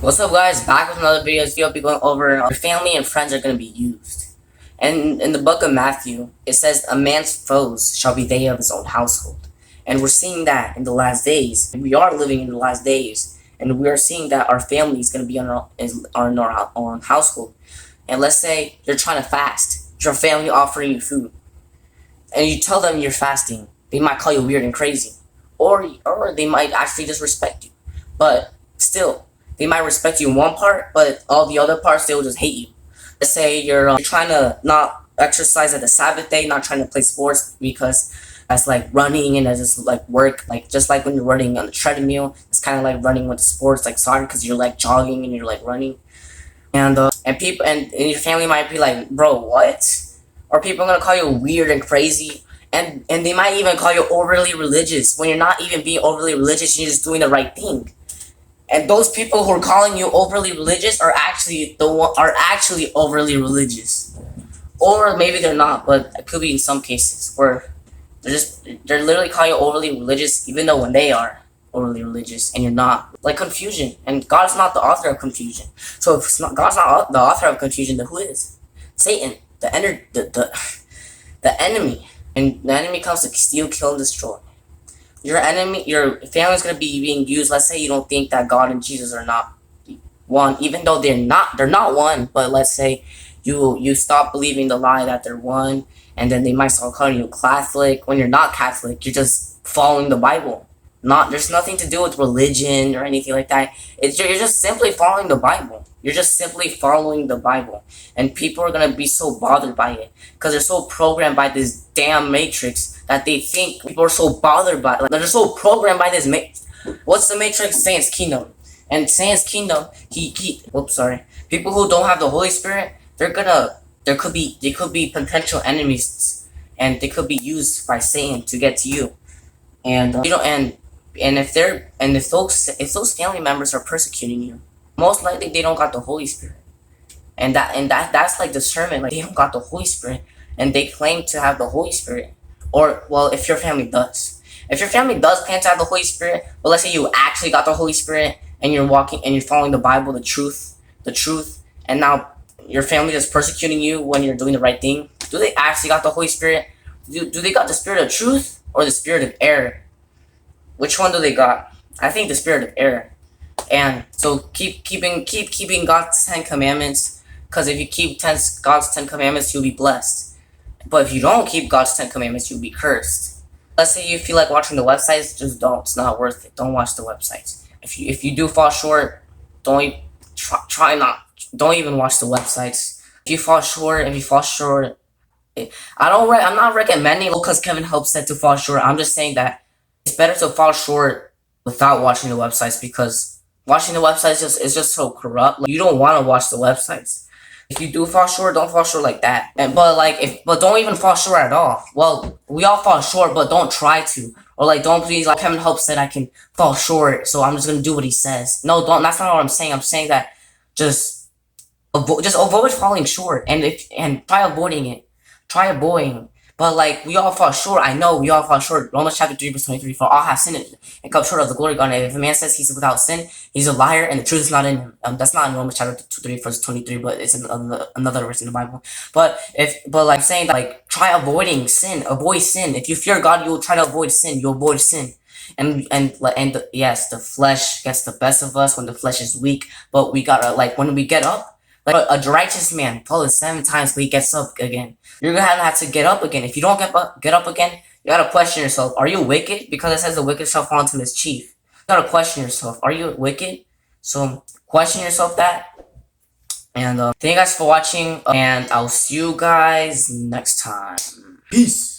What's up, guys? Back with another video. This video will be going over your family and friends are going to be used. And in the book of Matthew, it says, "A man's foes shall be they of his own household." And we're seeing that in the last days. We are living in the last days, and we are seeing that our family is going to be in our own household. And let's say you're trying to fast, your family offering you food, and you tell them you're fasting. They might call you weird and crazy, or they might actually just respect you. But still, they might respect you in one part, but all the other parts they will just hate you. Let's say you're trying to not exercise at the Sabbath day, not trying to play sports because that's like running and that's just like work, like just like when you're running on the treadmill, it's kind of like running with sports like soccer because you're like jogging and you're like running, and people and your family might be like, bro, what? Or people are gonna call you weird and crazy. And they might even call you overly religious when you're not even being overly religious, you're just doing the right thing. And those people who are calling you overly religious are actually overly religious, or maybe they're not, but it could be in some cases where they're literally calling you overly religious, even though when they are overly religious and you're not. Like confusion, and God's not the author of confusion. So if it's not God's not the author of confusion, then who is? Satan, the enemy, and the enemy comes to steal, kill, and destroy. Your enemy, your family's gonna be being used. Let's say you don't think that God and Jesus are not one, even though they're not one. But let's say you stop believing the lie that they're one, and then they might start calling you Catholic when you're not Catholic. You're just following the Bible. Not There's nothing to do with religion or anything like that. You're just simply following the Bible. You're just simply following the Bible, and people are gonna be so bothered by it because they're so programmed by this damn matrix that they think people are so bothered by. Like, they're so programmed by this what's the matrix? Satan's kingdom. And Satan's kingdom, whoops, sorry. People who don't have the Holy Spirit, they could be potential enemies, and they could be used by Satan to get to you. And if those family members are persecuting you, most likely they don't got the Holy Spirit. That's like discernment. Like, they don't got the Holy Spirit, and they claim to have the Holy Spirit. Or, well, if your family does, claim to have the Holy Spirit, but let's say you actually got the Holy Spirit and you're walking and you're following the Bible, the truth, and now your family is persecuting you when you're doing the right thing. Do they actually got the Holy Spirit? Do they got the spirit of truth or the spirit of error? Which one do they got? I think the spirit of error. And so keep keeping God's 10 Commandments, because if you keep God's 10 Commandments, you'll be blessed. But if you don't keep God's 10 Commandments, you'll be cursed. Let's say you feel like watching the websites, just don't. It's not worth it. Don't watch the websites. If you do fall short, don't try not. Don't even watch the websites. If you fall short, I'm not recommending because Kevin Hope said to fall short. I'm just saying that it's better to fall short without watching the websites, because watching the websites is just so corrupt. Like, you don't want to watch the websites. If you do fall short, don't fall short like that. But don't even fall short at all. Well, we all fall short, but don't try to. Or like, don't please, like Kevin Hope said, I can fall short, so I'm just gonna do what he says. No, don't. That's not what I'm saying. I'm saying that just avoid falling short, and try avoiding it. Try avoiding. But like, we all fall short. I know we all fall short. Romans chapter 3 verse 23. For all have sinned and come short of the glory of God. And if a man says he's without sin, he's a liar, and the truth is not in him. That's not in Romans chapter 3 verse 23, but it's in another verse in the Bible. But like, I'm saying that, like, try avoiding sin. Avoid sin. If you fear God, you will try to avoid sin. You avoid sin. Yes, the flesh gets the best of us when the flesh is weak. But we gotta, like, when we get up. Like a righteous man falls 7 times, but he gets up again. You're gonna have to get up again. If you don't get up again, you gotta question yourself. Are you wicked? Because it says the wicked shall fall into mischief. You gotta question yourself. Are you wicked? So question yourself that. And thank you guys for watching, and I'll see you guys next time. Peace.